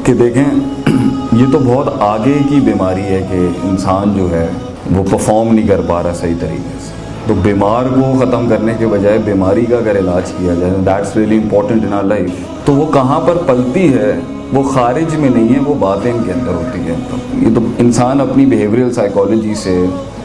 کہ دیکھیں یہ تو بہت آگے کی بیماری ہے کہ انسان جو ہے وہ پرفارم نہیں کر پا رہا صحیح طریقے سے. تو بیمار کو ختم کرنے کے بجائے بیماری کا اگر علاج کیا جائے that's really important in our life. تو وہ کہاں پر پلتی ہے؟ وہ خارج میں نہیں ہے، وہ باطن کے اندر ہوتی ہے. یہ تو انسان اپنی بیہیویئرل سائیکالوجی سے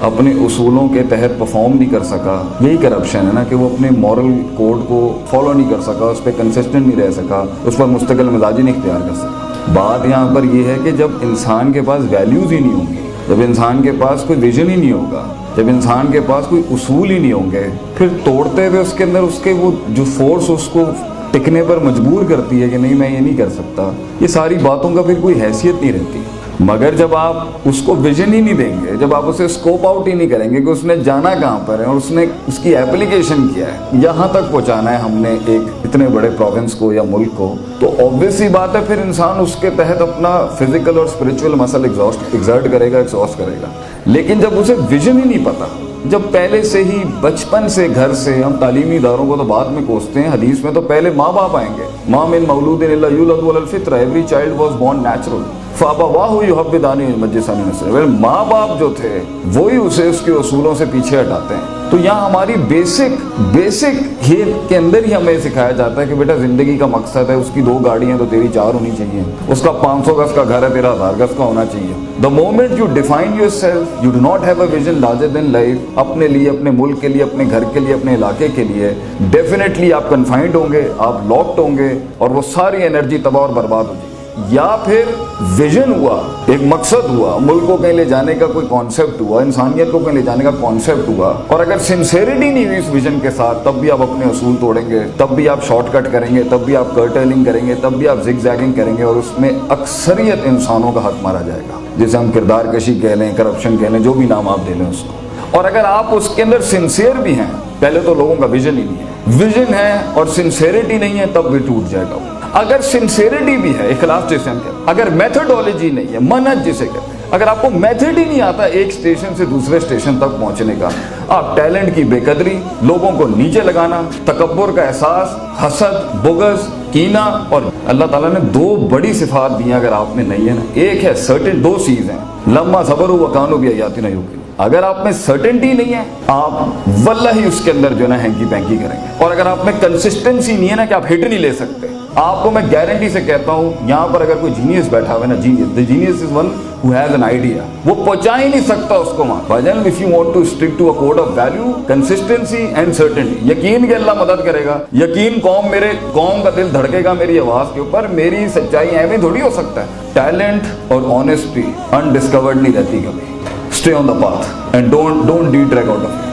اپنے اصولوں کے تحت پرفارم نہیں کر سکا. یہی کرپشن ہے نا کہ وہ اپنے مورل کوڈ کو فالو نہیں کر سکا، اس پہ کنسسٹنٹ نہیں رہ سکا، اس پر مستقل مزاجی نہیں اختیار کر سکا. بات یہاں پر یہ ہے کہ جب انسان کے پاس ویلیوز ہی نہیں ہوں گی، جب انسان کے پاس کوئی ویژن ہی نہیں ہوگا، جب انسان کے پاس کوئی اصول ہی نہیں ہوں گے، پھر توڑتے ہوئے اس کے اندر اس کے وہ جو فورس اس کو ٹکنے پر مجبور کرتی ہے کہ نہیں میں یہ نہیں کر سکتا، یہ ساری باتوں کا پھر کوئی حیثیت نہیں رہتی. مگر جب آپ اس کو ویژن ہی نہیں دیں گے، جب آپ اسے اسکوپ آؤٹ ہی نہیں کریں گے کہ اس نے جانا کہاں پر ہے اور اس نے اس کی ایپلیکیشن کیا ہے، یہاں تک پہنچانا ہے ہم نے ایک اتنے بڑے پروونس کو یا ملک کو، تو obvious سی بات ہے پھر انسان اس کے تحت اپنا فزیکل اور اسپرچول مسل ایگزرٹ کرے گا، ایکسہاسٹ کرے گا. لیکن جب اسے ویژن ہی نہیں پتا، جب پہلے سے ہی بچپن سے گھر سے ہم تعلیمی اداروں کو تو بعد میں کوستے ہیں، حدیث میں تو پہلے ماں باپ آئیں گے. ما من مولود الا یولد علی الفطرہ، every child was born natural فابواہ یحودانہ یمجسانہ نصرانہ. ماں باپ جو تھے وہی اسے اس کے اصولوں سے پیچھے ہٹاتے ہیں. تو یہاں ہماری بیسک کھیل کے اندر ہی ہمیں سکھایا جاتا ہے کہ بیٹا زندگی کا مقصد ہے، اس کی 2 گاڑیاں تو تیری 4 ہونی چاہیے، اس کا 500 گز کا گھر ہے، تیرا 1000 گز کا ہونا چاہیے. The moment you define yourself, you do not have a vision larger than life، اپنے لیے، اپنے ملک کے لیے، اپنے گھر کے لیے، اپنے علاقے کے لیے، ڈیفینیٹلی آپ کنفائنڈ ہوں گے، آپ لاکڈ ہوں گے اور وہ ساری انرجی تباہ اور برباد ہو جائے گی. یا پھر ویژن ہوا، ایک مقصد ہوا، ملک کو کہیں لے جانے کا کوئی کانسیپٹ ہوا، انسانیت کو کہیں لے جانے کا کانسیپٹ ہوا، اور اگر سنسیریٹی نہیں ہوئی اس ویژن کے ساتھ، تب بھی آپ اپنے اصول توڑیں گے، تب بھی آپ شارٹ کٹ کریں گے، تب بھی آپ کرٹیلنگ کریں گے، تب بھی آپ زگ زیگنگ کریں گے، اور اس میں اکثریت انسانوں کا حق مارا جائے گا، جسے ہم کردار کشی کہہ لیں، کرپشن کہہ لیں، جو بھی نام آپ دے لیں اس کو. اور اگر آپ اس کے اندر سنسیئر بھی ہیں، پہلے تو لوگوں کا ویژن ہی نہیں ہے، ویژن ہے اور سنسیریٹی نہیں ہے، تب بھی ٹوٹ جائے گا. اگر سنسیریٹی بھی ہے، اخلاص جیسے ہم کہتے ہیں، اگر میتھڈولوجی نہیں ہے، منہج جسے کہتے ہیں، اگر آپ کو میتھڈ ہی نہیں آتا ایک اسٹیشن سے دوسرے اسٹیشن تک پہنچنے کا، آپ ٹیلنٹ کی بے قدری، لوگوں کو نیچے لگانا، تکبر کا احساس، حسد، بغض، کینہ، اور اللہ تعالیٰ نے 2 بڑی صفات دی ہیں اگر آپ میں نہیں ہے نا. ایک ہے سرٹن، 2 چیز ہیں، لما صبروا وکانوا بآیاتنا یوقنون. اگر آپ میں سرٹنٹی نہیں ہے، آپ واللہ ہی اس کے اندر جو ہے نا ہینکی پینکی کریں گے. اور اگر آپ میں کنسسٹنسی نہیں ہے نا کہ آپ ہٹ نہیں لے سکتے، آپ کو میں گارنٹی سے کہتا ہوں یہاں پر اگر کوئی جینیس بیٹھا ہوا ہے نا، genius is one who has an idea، وہ پہنچا ہی نہیں سکتا اس کو وہاں. بھائی if you want to stick to a code of value، consistency and certainty، یقین کہ اللہ مدد کرے گا، یقین میرے قوم کا دل دھڑکے گا میری آواز کے اوپر، میری سچائی ایویں تھوڑی ہو سکتا ہے. ٹیلنٹ اور آنیسٹی انڈسکورڈ نہیں رہتی کبھی. Stay on the path and don't detrack out of it.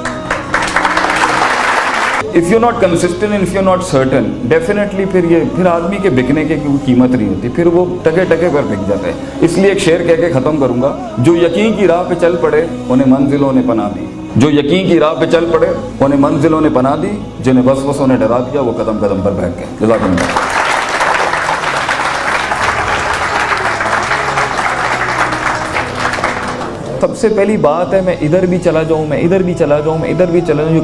If you're not consistent and if you're not certain، definitely پھر آدمی کے بکنے کی کوئی قیمت نہیں ہوتی، پھر وہ ٹکے پر بک جاتے ہیں. اس لیے ایک شعر کہہ کے ختم کروں گا، جو یقین کی راہ پہ چل پڑے انہیں منزلوں نے پناہ دی. جو یقین کی راہ پہ چل پڑے انہیں منزلوں نے پناہ دی، جنہیں وسوسوں نے ڈرا دیا وہ قدم قدم پر بیٹھ گئے. جزاک اللہ. سب سے پہلی بات ہے، میں ادھر بھی چلا جاؤں، میں ادھر بھی چلا جاؤں، میں ادھر بھی چلا جاؤں،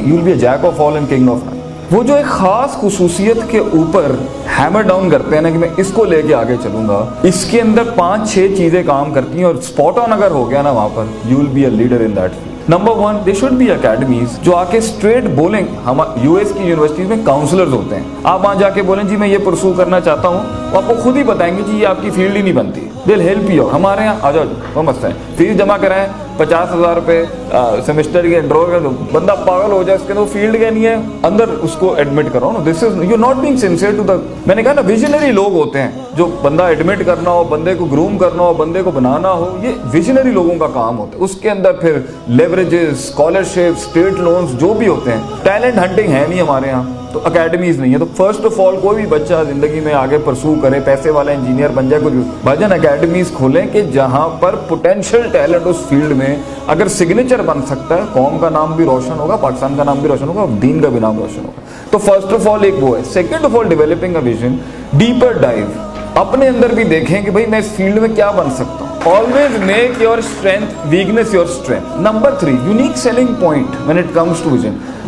you'll be a jack of all and king of none. وہ جو ایک خاص خصوصیت کے اوپر ہیمر ڈاؤن کرتے ہیں نا کہ میں اس کو لے کے آگے چلوں گا، اس کے اندر 5-6 چیزیں کام کرتی ہیں، اور اسپاٹ آن اگر ہو گیا نا وہاں پر، you'll be a leader in that field. Number 1، there should be academies جو آ کے اسٹریٹ بولیں. ہم US کی یونیورسٹیز میں کاؤنسلرز ہوتے ہیں، آپ وہاں جا کے بولیں جی میں یہ پرسو کرنا چاہتا ہوں، وہ آپ کو خود ہی بتائیں گے جی یہ آپ کی فیلڈ ہی نہیں بنتی. they'll help you. ہمارے یہاں آ جاؤ، وہ مسئلہ ہے، فیس جمع کرائیں 50,000 روپے سیمسٹر کے انرول کر دو، بندہ پاگل ہو جائے، اس کے اندر فیلڈ کے نہیں ہے، اندر اس کو ایڈمٹ کرو نا. This is you not being sincere to the. میں نے کہا نا ویژنری لوگ ہوتے ہیں، جو بندہ ایڈمٹ کرنا ہو، بندے کو گروم کرنا ہو، بندے کو بنانا ہو، یہ ویژنری لوگوں کا کام ہوتا ہے. اس کے اندر پھر لیوریجز، اسکالرشپ، اسٹیٹ لونز جو بھی ہوتے ہیں. ٹیلنٹ ہنٹنگ ہے نہیں ہمارے یہاں، تو اکیڈمیز نہیں ہے. تو فرسٹ آف آل کوئی بھی بچہ زندگی میں آگے پرسو کرے، پیسے والا انجینئر بن جائے، کچھ بھائی جان اکیڈمیز کھولیں کہ جہاں پر پوٹینشیل ٹیلنٹ اس فیلڈ میں اگر سگنیچر بن سکتا ہے، قوم کا نام بھی روشن ہوگا، پاکستان کا نام بھی روشن ہوگا، اور دین کا بھی نام روشن ہوگا. تو فرسٹ آف آل ایک وہ ہے. Second of all developing a vision, deeper dive. اپنے اندر بھی دیکھیں کہ بھائی میں اس فیلڈ میں کیا بن سکتا ہوں. Always make your strength weakness your strength. Number 3, unique selling point when it comes to vision.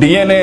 DNA,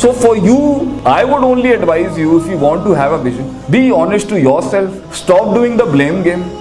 So for you, I would only advise you, if you want to have a vision, be honest to yourself, stop doing the blame game.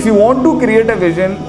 If you want to create a vision,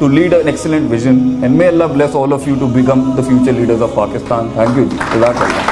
to lead an excellent vision, and may Allah bless all of you to become the future leaders of Pakistan. Thank you.